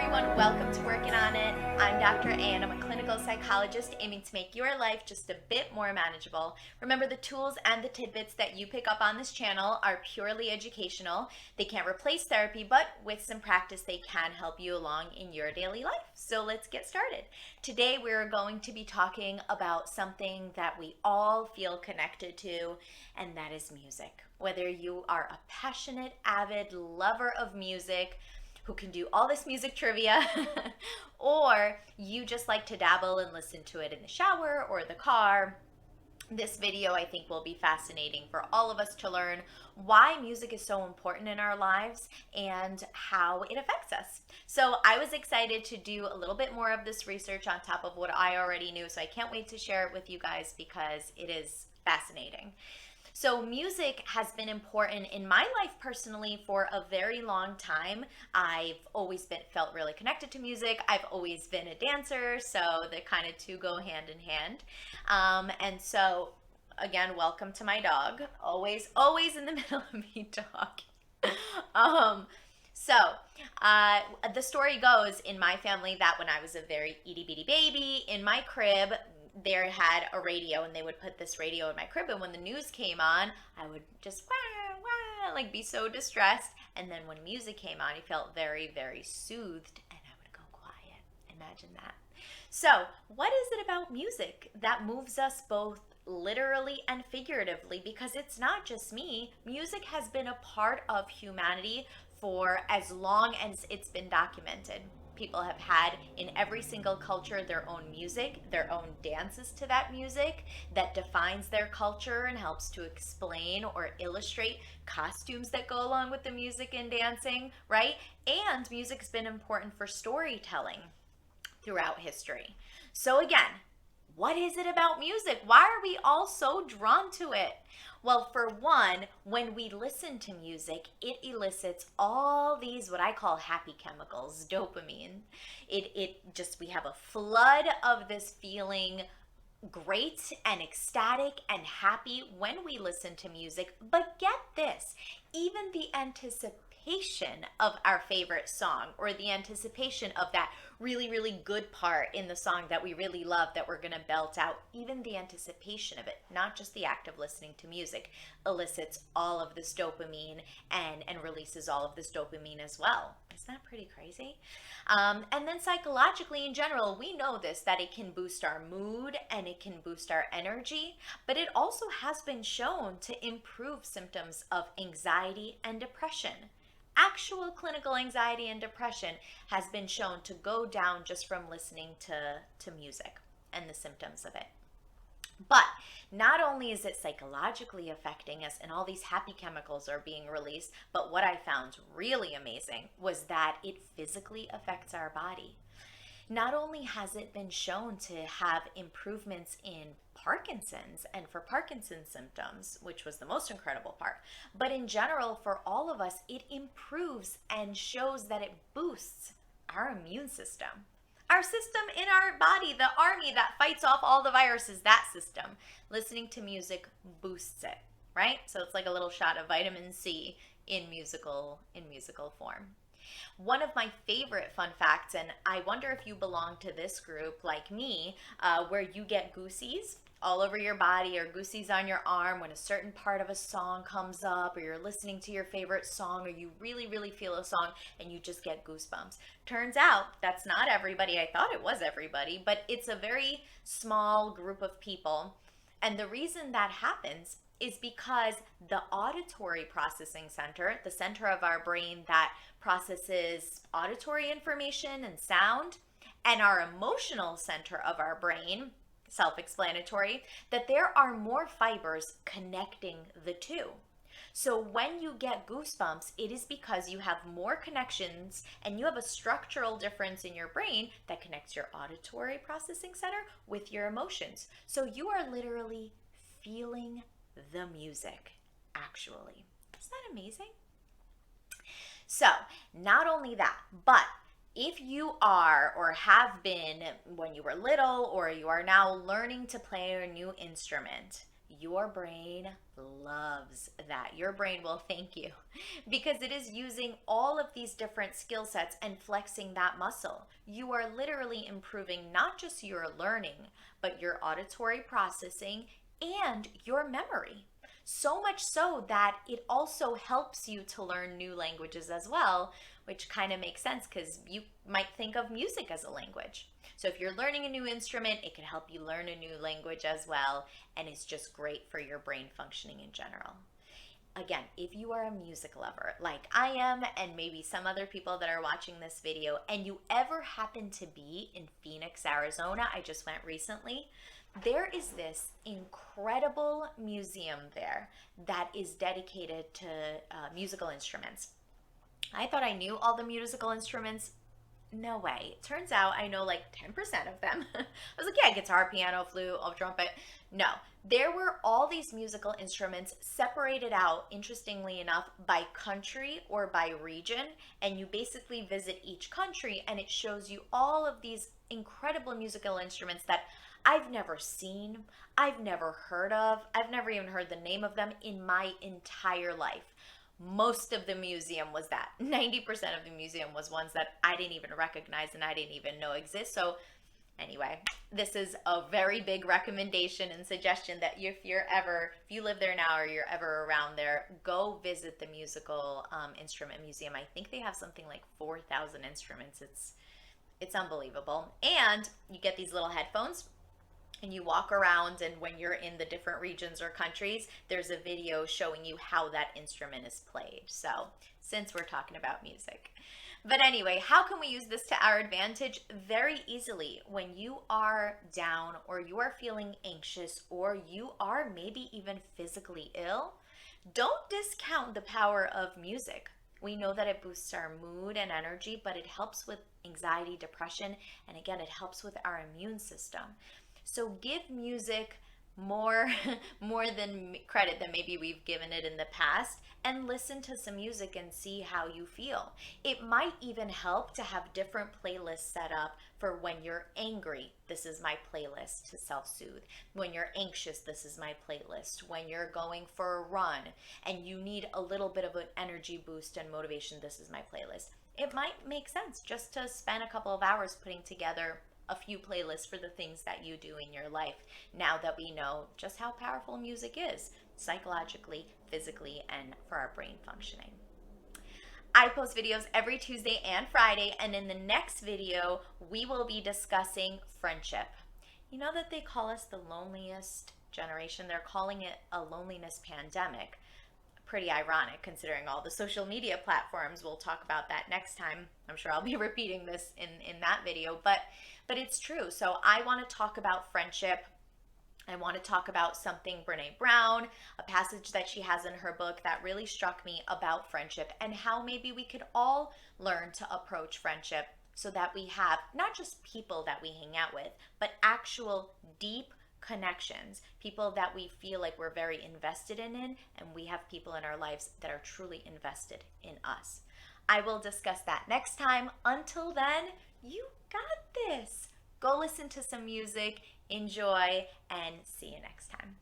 everyone, welcome to Working on It. I'm Dr. Ann. I'm a clinical psychologist aiming to make your life just a bit more manageable. Remember, the tools and the tidbits that you pick up on this channel are purely educational. They can't replace therapy, but with some practice, they can help you along in your daily life. So let's get started. Today, we're going to be talking about something that we all feel connected to, and that is music. Whether you are a passionate, avid lover of music, who can do all this music trivia, or you just like to dabble and listen to it in the shower or the car. This video, I think, will be fascinating for all of us to learn why music is so important in our lives and how it affects us. So I was excited to do a little bit more of this research on top of what I already knew, so I can't wait to share it with you guys because it is fascinating. So music has been important in my life personally for a very long time. I've always felt really connected to music. I've always been a dancer, so the kind of two go hand in hand. And so, again, welcome to my dog. Always in the middle of me talking. So, the story goes in my family that when I was a very itty bitty baby in my crib, they had a radio, and they would put this radio in my crib, and when the news came on, I would just wah, wah, like be so distressed. And then when music came on, I felt very, very soothed, and I would go quiet. Imagine that. So what is it about music that moves us both literally and figuratively? Because it's not just me. Music has been a part of humanity for as long as it's been documented. People have had in every single culture their own music, their own dances to that music that defines their culture and helps to explain or illustrate costumes that go along with the music and dancing, right? And music's been important for storytelling throughout history. So again, what is it about music? Why are we all so drawn to it? Well, for one, when we listen to music, it elicits all these what I call happy chemicals, dopamine. We have a flood of this feeling great and ecstatic and happy when we listen to music. But get this, even the anticipation of our favorite song, or the anticipation of that really, really good part in the song that we really love that we're gonna belt out, even the anticipation of it, not just the act of listening to music, elicits all of this dopamine and releases all of this dopamine as well. Isn't that pretty crazy? And then psychologically in general, we know this, that it can boost our mood and it can boost our energy, but it also has been shown to improve symptoms of anxiety and depression. Actual clinical anxiety and depression has been shown to go down just from listening to music and the symptoms of it. But not only is it psychologically affecting us and all these happy chemicals are being released, but what I found really amazing was that it physically affects our body. Not only has it been shown to have improvements in Parkinson's and for Parkinson's symptoms, which was the most incredible part, but in general, for all of us, it improves and shows that it boosts our immune system. Our system in our body, the army that fights off all the viruses, that system. Listening to music boosts it, right? So it's like a little shot of vitamin C in musical form. One of my favorite fun facts, and I wonder if you belong to this group like me, where you get goosies all over your body or goosies on your arm when a certain part of a song comes up, or you're listening to your favorite song, or you really, really feel a song and you just get goosebumps. Turns out that's not everybody. I thought it was everybody, but it's a very small group of people. And the reason that happens is because the auditory processing center, the center of our brain that processes auditory information and sound, and our emotional center of our brain, self-explanatory, that there are more fibers connecting the two. So when you get goosebumps, it is because you have more connections and you have a structural difference in your brain that connects your auditory processing center with your emotions. So you are literally feeling the music, actually. Isn't that amazing? So not only that, but if you are or have been when you were little, or you are now learning to play a new instrument, Your brain loves that. Your brain will thank you because it is using all of these different skill sets and flexing that muscle. You are literally improving not just your learning, but your auditory processing and your memory. So much so that it also helps you to learn new languages as well, which kind of makes sense because you might think of music as a language. So if you're learning a new instrument, it can help you learn a new language as well, and it's just great for your brain functioning in general. Again, if you are a music lover like I am, and maybe some other people that are watching this video, and you ever happen to be in Phoenix, Arizona, I just went recently, there is this incredible museum there that is dedicated to musical instruments. I thought I knew all the musical instruments. No way. Turns out I know like 10% of them. I was like, yeah, guitar, piano, flute, trumpet. No, there were all these musical instruments separated out, interestingly enough, by country or by region. And you basically visit each country and it shows you all of these incredible musical instruments that I've never seen, I've never heard of, I've never even heard the name of them in my entire life. Most of the museum was that. 90% of the museum was ones that I didn't even recognize and I didn't even know exist. So anyway, this is a very big recommendation and suggestion that if you live there now or you're ever around there, go visit the musical instrument museum. I think they have something like 4,000 instruments. It's unbelievable. And you get these little headphones and you walk around, and when you're in the different regions or countries, there's a video showing you how that instrument is played. So since we're talking about music. But anyway, how can we use this to our advantage? Very easily. When you are down or you are feeling anxious or you are maybe even physically ill, don't discount the power of music. We know that it boosts our mood and energy, but it helps with anxiety, depression, and again, it helps with our immune system. So give music more than credit than maybe we've given it in the past, and listen to some music and see how you feel. It might even help to have different playlists set up for when you're angry. This is my playlist to self-soothe. When you're anxious, this is my playlist. When you're going for a run and you need a little bit of an energy boost and motivation, this is my playlist. It might make sense just to spend a couple of hours putting together a few playlists for the things that you do in your life, now that we know just how powerful music is psychologically, physically, and for our brain functioning. I post videos every Tuesday and Friday, and in the next video, we will be discussing friendship. You know that they call us the loneliest generation? They're calling it a loneliness pandemic. Pretty ironic considering all the social media platforms. We'll talk about that next time. I'm sure I'll be repeating this in that video, but it's true. So I want to talk about friendship. I want to talk about something Brene Brown, a passage that she has in her book that really struck me about friendship, and how maybe we could all learn to approach friendship so that we have not just people that we hang out with, but actual deep connections, people that we feel like we're very invested in, and we have people in our lives that are truly invested in us. I will discuss that next time. Until then, you got this. Go listen to some music, enjoy, and see you next time.